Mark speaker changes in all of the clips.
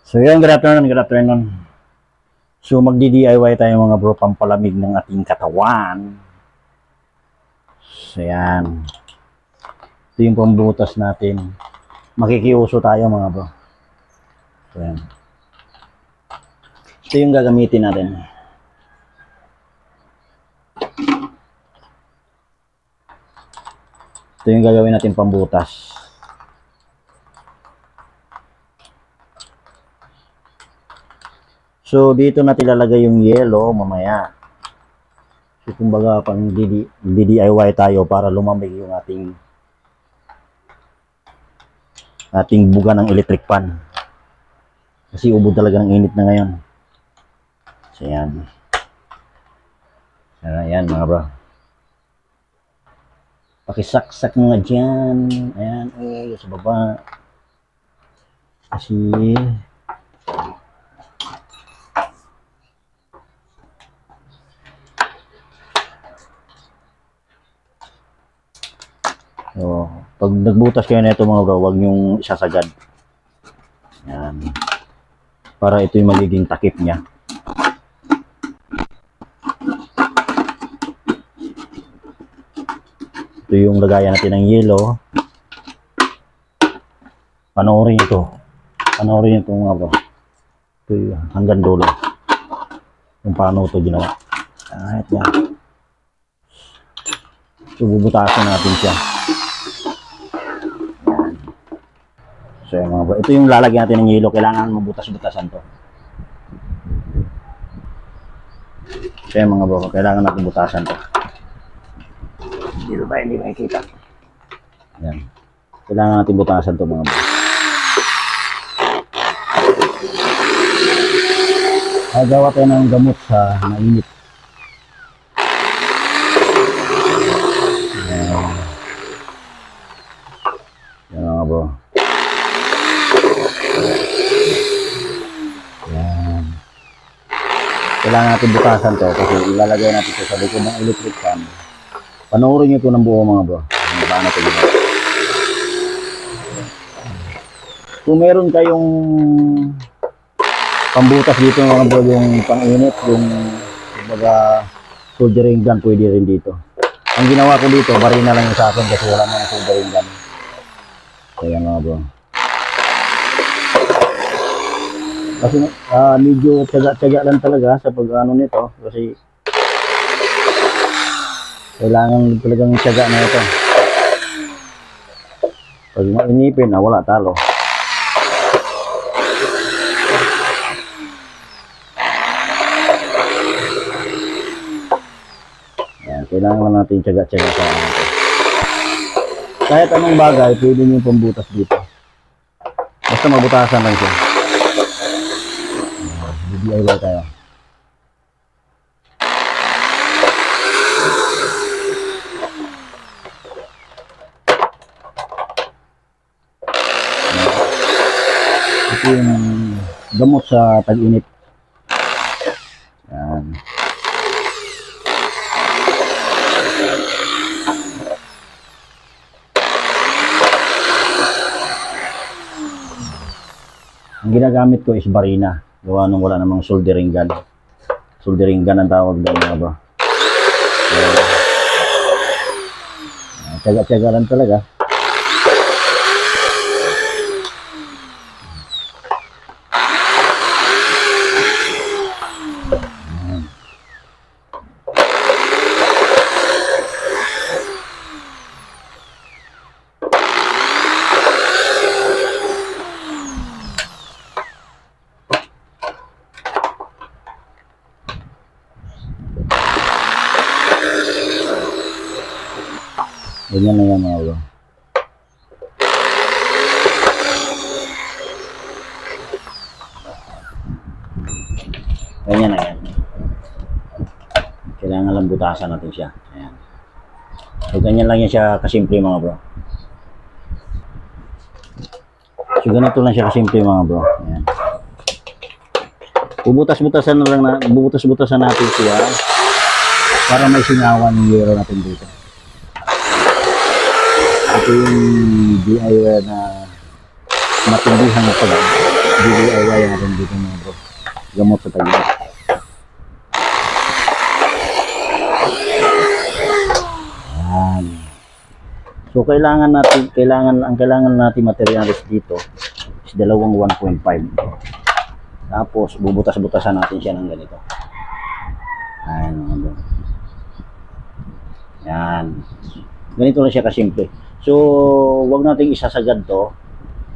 Speaker 1: So yun, good afternoon, good afternoon. So magdi-DIY tayo mga bro, pampalamig ng ating katawan. So yan. Ito yung pambutas natin. Makikiuso tayo mga bro. So yan. Ito yung gagamitin natin. Ito yung gagawin natin pambutas. So, dito natin lalagay yung yellow mamaya. So, kumbaga, pang DIY tayo para lumamig yung ating buga ng electric fan. Kasi ubod talaga ng init na ngayon. So, yan. Ayan, mga bro. Pakisaksak nga dyan. Ayan, sa baba. Kasi... So, pag nagbutas kayo na ito mga bro, huwag nyong isasagad. Yan. Para ito yung magiging takip niya. Ito yung lagayan natin ng yellow. Panoorin ito. Panoorin ito mga bro. Ito yung hanggang dulo. Kung paano ito ginawa. Kahit yan. So, bubutasin natin siya. So yung mga bro, ito yung lalagyan natin ng yelo, kailangan mabutas-butasan to. So yung mga bro, kailangan natin butasan to. Dito ba, hindi makikita. Ayan. Kailangan natin butasan to mga bro. Gagawa tayo ng gamot sa mainit. Ayan. Ayan mga bro. Yan. Kailangan natin butasan to kasi ilalagay natin ito sa likod ng electric fan. Panoorin nyo ito ng buo mga bro. Paano ito ginawa. Kung meron kayong pambutas dito mga bro, yung pang-init, yung kumbaga soldering gun, pwede rin dito. Ang ginawa ko dito, barina lang yung sa akin kasi wala mga soldering gun. Kaya mga bro. Kasi medyo tiyaga-tiyaga lang talaga sa pag-ano nito kasi kailangan talagang tiyaga na ito. Pag mainipin, wala talo. Yan, kailangan natin tiyaga-tiyaga sa ano ito. Kahit anong bagay, pwede nyo pambutas dito. Basta mabutasan lang siya. DIY tayo. Ito yung gamot sa tag-init. Yan. Ang ginagamit ko is barina. Gawa nung wala namang soldering gun. Soldering gun ang tawag doon mga bro. Tiyaga-tiyaga lang talaga. Ganyan na yan mga bro. Ganyan na yan. Kailangan lang butasan natin siya. Ayan. So ganyan lang yan siya kasimple mga bro. So ganito lang siya kasimple mga bro. Ayan. Bubutas-butasan na lang na, bubutas-butasan natin siya para may singawan yung yero natin dito. Ito yung DIY na matindihang pag DIY natin natin dito mga bro. Gamot sa tag-init. Yan. So kailangan natin materials dito is dalawang 1.5. Tapos bubutas-butasan natin siya ng ganito. Ayan mga bro. Yan. Ganito lang siya kasimple. So wag nating isasagad to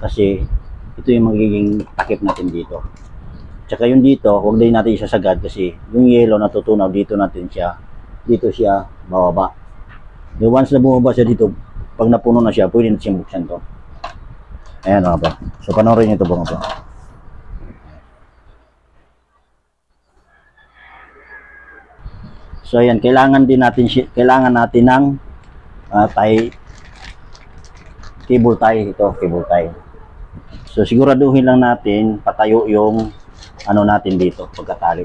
Speaker 1: kasi ito yung magiging takip natin dito. Tsaka yung dito, wag din natin isasagad kasi yung yellow natutunaw dito siya bababa. Yung once na bumaba siya dito, pag napuno na siya, pwede natin buksan to. Ayan mga bro. So panoorin niyo ito mga bro. So ayan, kailangan natin ng cable tie ito, cable tie. So siguraduhin lang natin patayo yung ano natin dito pagkatali.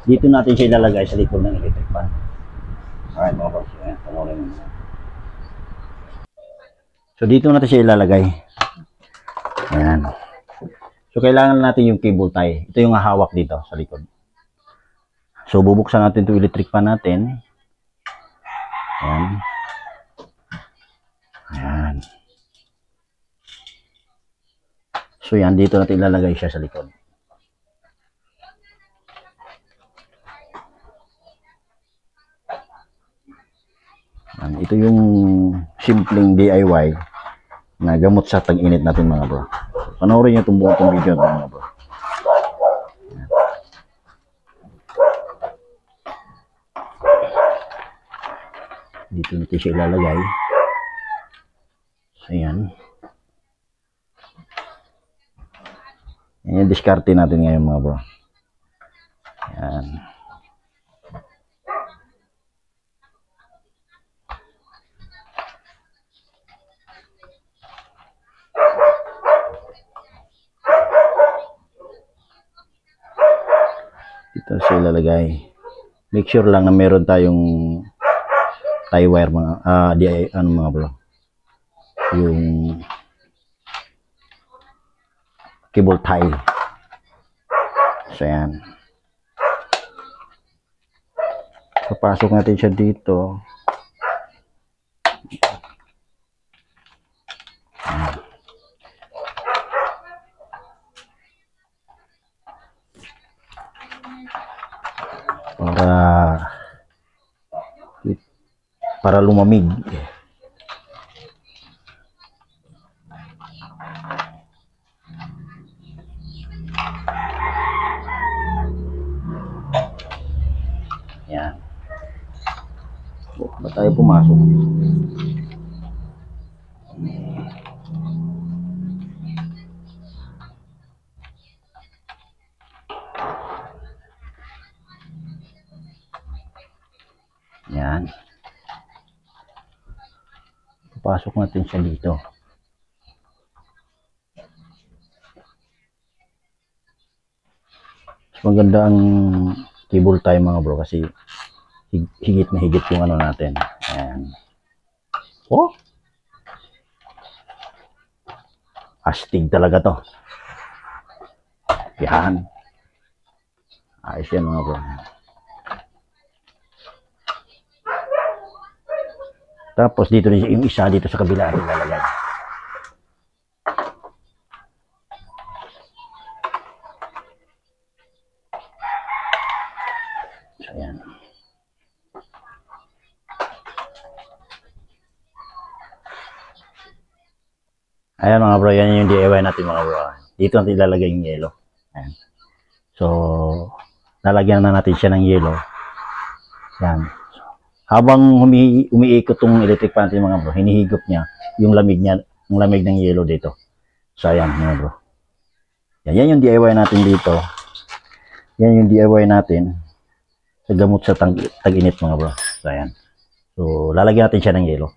Speaker 1: Dito natin siya ilalagay sa likod ng electric fan. Alright mga boss, ayan, panoorin mo. So dito natin siya ilalagay. Ayan. So kailangan natin yung cable tie. Ito yung hawak dito sa likod. So bubuksan natin itong electric fan natin. Ayan. Ayan. So yan, dito natin ilalagay siya sa likod. Ayan. Ito yung simpleng DIY na gamot sa tag-init natin mga bro. Panoorin nyo itong buong video natin mga bro. Dito natin siya ilalagay. So yan. Yan yung diskarte natin ngayon mga bro. Yan. Dito siya ilalagay. Make sure lang na meron tayong tie wire mga mga bro. Yung cable tie. So yan. Papasok natin siya dito. Para lumamig. Yan. Ba tayo pumasok? Yan. Papasok natin siya dito. So, maganda ang cable tie mga bro kasi higit na higit yung ano natin. Ayan. Oh! Astig talaga to. Yan. Ayos yan mga bro. Tapos dito rin yung isa dito sa kabila rin lalagay. So yan. Ayan mga bro, yan yung DIY natin mga bro. Dito natin ilalagay yung yelo. Ayan. So, lalagyan na natin siya ng yelo. Yan. Habang umiikot tong electric fan natin mga bro, hinihigop niya yung lamig ng yelo dito. So ayan mga bro. Yan yung DIY natin dito. Yan yung DIY natin sa gamot sa tag-init mga bro. So ayan. So lalagyan natin siya ng yelo.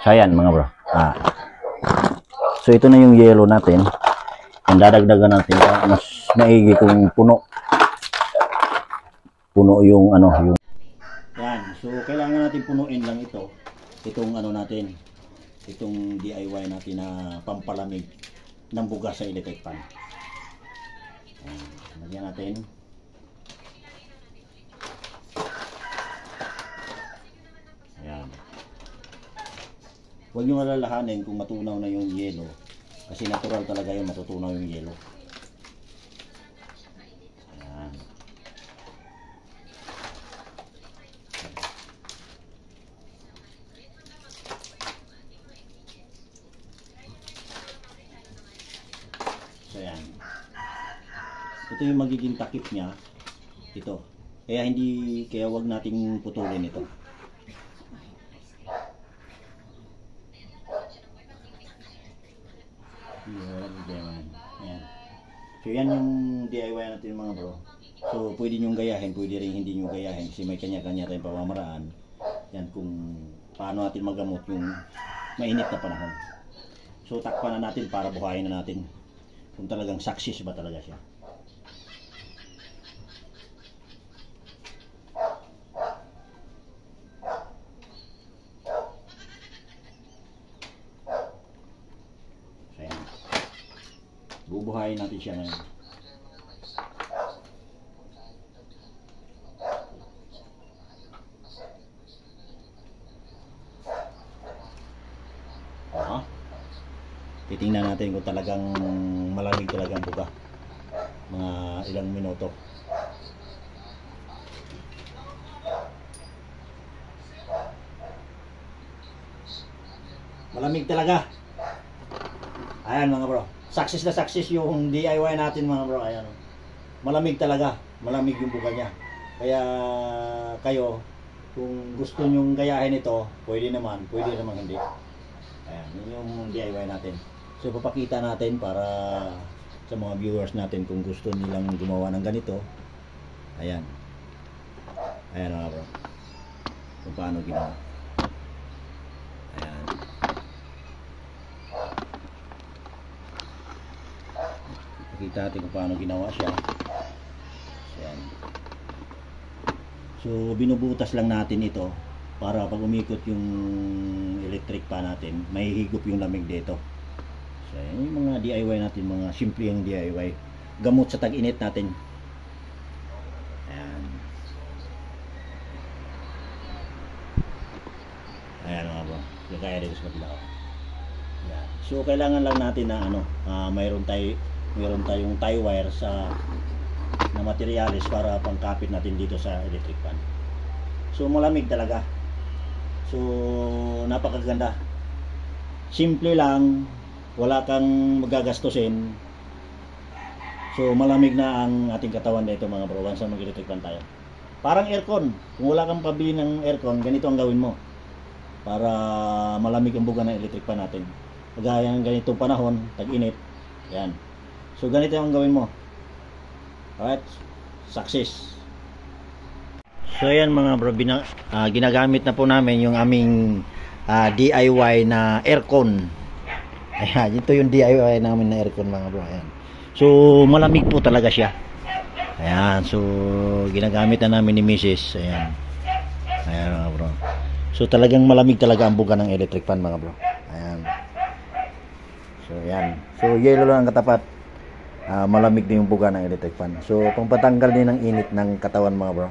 Speaker 1: So ayan mga bro. So ito na yung yelo natin. Ang dadagdagan natin para mas maigi kung puno yung ano yung. Yan, so kailangan natin punuin lang itong ano natin, itong DIY natin na pampalamig ng bugas sa electric fan. Lagyan natin. Ayan. Huwag nyo malalahanin kung matunaw na yung yelo. Kasi natural talaga yung matutunaw yung yelo. Ayan. So ayan. Ito yung magiging takip niya. Ito. Kaya wag nating putulin ito. Ayan. So yan yung DIY natin mga bro. So pwede nyo gayahin, pwede rin hindi nyo gayahin kasi may kanya-kanya tayong pamamaraan. Yan kung paano natin magamot yung mainit na panahon. So takpan na natin para buhayin na natin kung talagang success ba talaga siya. So yan. Bubuhayin natin siya ngayon. Titingnan natin kung talagang malamig talagang buga. Mga ilang minuto. Malamig talaga. Ayan mga bro. Success na success yung DIY natin mga bro. Ayan. Malamig talaga. Malamig yung buga niya. Kaya kayo, kung gusto nyong gayahin ito, pwede naman hindi. Ayan, yun yung DIY natin. So papakita natin para sa mga viewers natin kung gusto nilang gumawa ng ganito. Ayan. Ayan mga bro. Kung paano ginawa. Ayan. Pakita natin kung paano ginawa siya. Ayan. So binubutas lang natin ito para pag umikot yung electric pan natin, may higop yung lamig dito. So yung mga DIY natin, mga simple yung DIY. Gamot sa tag-init natin. Ayan. Ayan mga bro. Yung kaya dito sa kabila. Ayan. So kailangan lang natin na mayroon tayong tie wire na materialis para pangkapit natin dito sa electric pan. So malamig talaga. So napakaganda. Simple lang, wala kang magagastusin. So malamig na ang ating katawan dito mga bro, once na mag-electric fan tayo. Parang aircon. Kung wala kang pabili ng aircon, ganito ang gawin mo. Para malamig ang buga ng electric fan natin. Kagaya ng ganitong panahon, tag-init. Yan. So ganito ang gawin mo. Alright? Success. So ayan mga bro, ginagamit na po namin yung aming DIY na aircon. Ayan, ito yung DIY namin na aircon mga bro. Ayan. So malamig po talaga siya. Ayan, so ginagamit na namin ni Mrs. Ayan. Ayan mga bro. So talagang malamig talaga ang buga ng electric fan mga bro. Ayan. So ayan. So yellow lang ang katapat. Malamig din yung buga ng electric fan. So pangpatanggal din ng init ng katawan mga bro.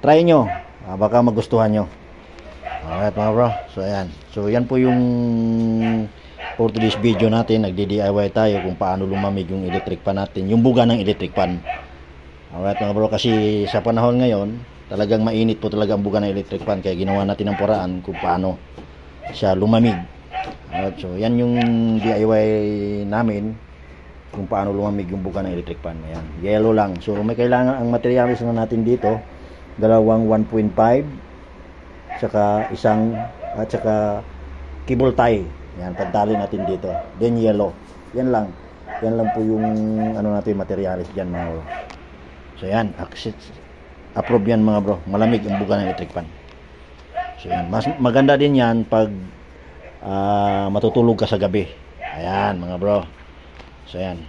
Speaker 1: Try nyo, baka magustuhan nyo. Alright mga bro. So ayan. So yan po yung for today's video natin. Nagdi-DIY tayo kung paano lumamig yung electric fan natin, yung buga ng electric fan. Alright mga bro, kasi sa panahon ngayon talagang mainit po talaga ang buga ng electric fan, kaya ginawa natin ng paraan kung paano siya lumamig. Alright, so yan yung DIY namin kung paano lumamig yung buga ng electric fan. Ayan, yellow lang. So may kailangan ang materials na natin dito, dalawang 1.5 saka cable tie. Yan, pagtali natin dito. Then yellow. Yan lang po yung natin materials diyan mga bro. So yan, approve yan mga bro. Malamig ang buga ng electric fan. So yan, mas maganda din yan pag matutulog ka sa gabi. Ayan mga bro. So yan.